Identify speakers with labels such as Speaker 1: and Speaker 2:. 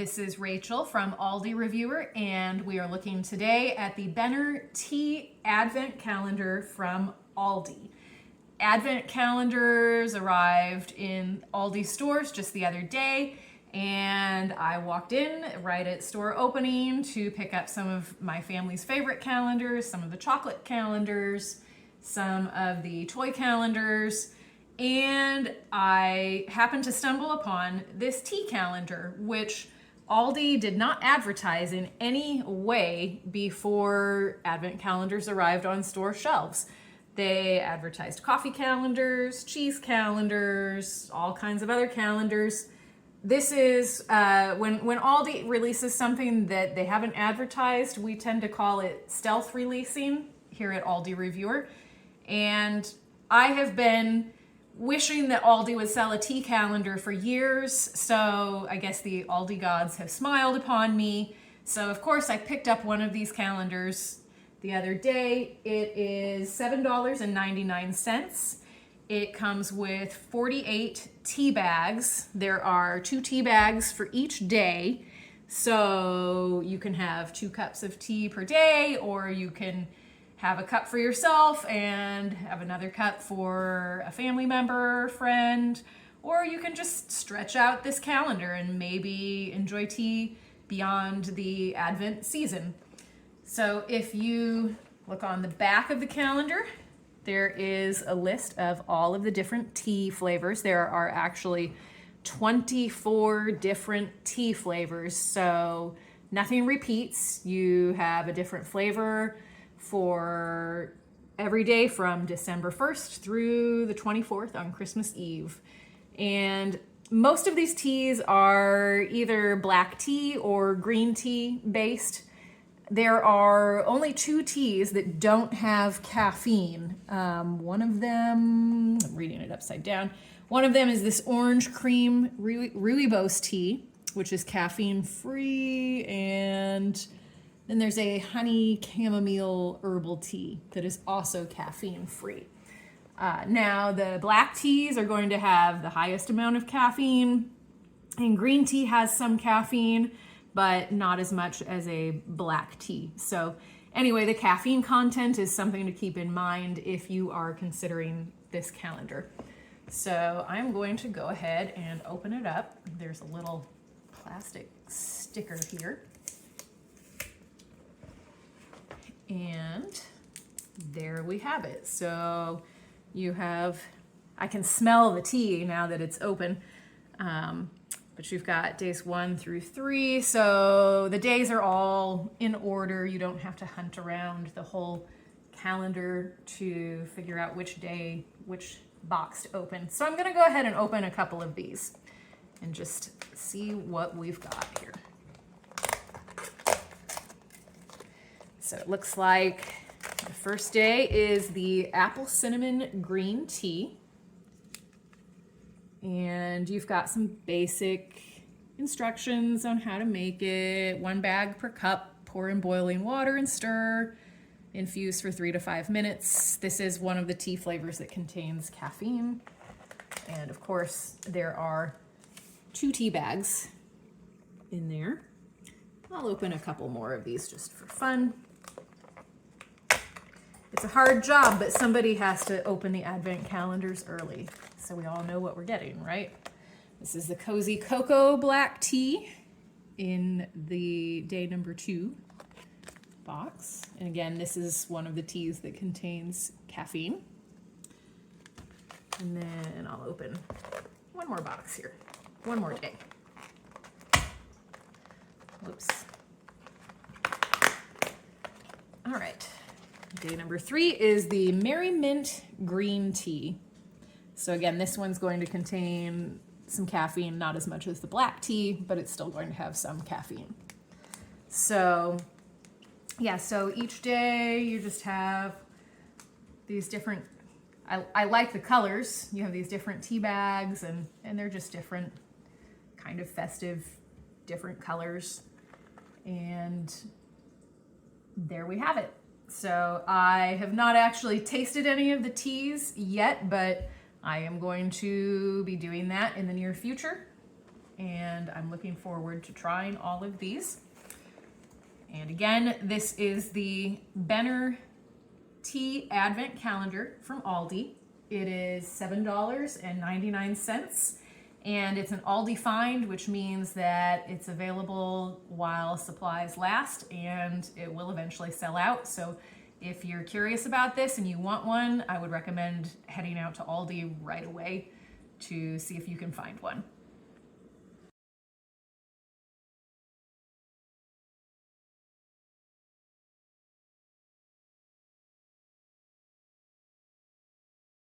Speaker 1: this is Rachel from Aldi Reviewer, and we are looking today at the Benner Tea Advent Calendar from Aldi. Advent calendars arrived in Aldi stores just the other day, and I walked in right at store opening to pick up some of my family's favorite calendars, some of the chocolate calendars, some of the toy calendars, and I happened to stumble upon this tea calendar, which Aldi did not advertise in any way before Advent calendars arrived on store shelves. They advertised coffee calendars, cheese calendars, all kinds of other calendars. This is, when Aldi releases something that they haven't advertised, we tend to call it stealth releasing here at Aldi Reviewer. And I have been wishing that Aldi would sell a tea calendar for years, so I guess the Aldi gods have smiled upon me. So of course I picked up one of these calendars the other day. It is $7.99. It comes with 48 tea bags. There are 2 tea bags for each day, so you can have 2 cups of tea per day, or you can have a cup for yourself and have another cup for a family member, friend, or you can just stretch out this calendar and maybe enjoy tea beyond the Advent season. So if you look on the back of the calendar, there is a list of all of the different tea flavors. There are actually 24 different tea flavors, so nothing repeats. You have a different flavor for every day from December 1st through the 24th on Christmas Eve. And most of these teas are either black tea or green tea based. There are only 2 teas that don't have caffeine. One of them, I'm reading it upside down, one of them is this orange cream rooibos tea, which is caffeine free, and then there's a honey chamomile herbal tea that is also caffeine free. Now the black teas are going to have the highest amount of caffeine, and green tea has some caffeine, but not as much as a black tea. So anyway, the caffeine content is something to keep in mind if you are considering this calendar. So I'm going to go ahead and open it up. There's a little plastic sticker here. And there we have it. So you have, I can smell the tea now that it's open, but you've got days 1 through 3. So the days are all in order. You don't have to hunt around the whole calendar to figure out which day, which box to open. So I'm gonna go ahead and open a couple of these and just see what we've got here. So it looks like the first day is the apple cinnamon green tea. And you've got some basic instructions on how to make it. 1 bag per cup, pour in boiling water and stir. Infuse for 3 to 5 minutes. This is one of the tea flavors that contains caffeine. And of course, there are 2 tea bags in there. I'll open a couple more of these just for fun. It's a hard job, but somebody has to open the Advent calendars early, so we all know what we're getting, right? This is the Cozy Cocoa Black Tea in the day number 2 box. And again, this is one of the teas that contains caffeine. And then I'll open one more box here, one more day. Whoops. All right. Day number 3 is the Merry Mint Green Tea. So again, this one's going to contain some caffeine, not as much as the black tea, but it's still going to have some caffeine. So yeah, so each day you just have these different, I like the colors. You have these different tea bags, and they're just different kind of festive, different colors. And there we have it. So I have not actually tasted any of the teas yet, but I am going to be doing that in the near future. and I'm looking forward to trying all of these. And again, this is the Benner Tea Advent Calendar from Aldi. It is $7.99, and it's an Aldi Find, which means that it's available while supplies last, and it will eventually sell out. So if you're curious about this and you want one, I would recommend heading out to Aldi right away to see if you can find one.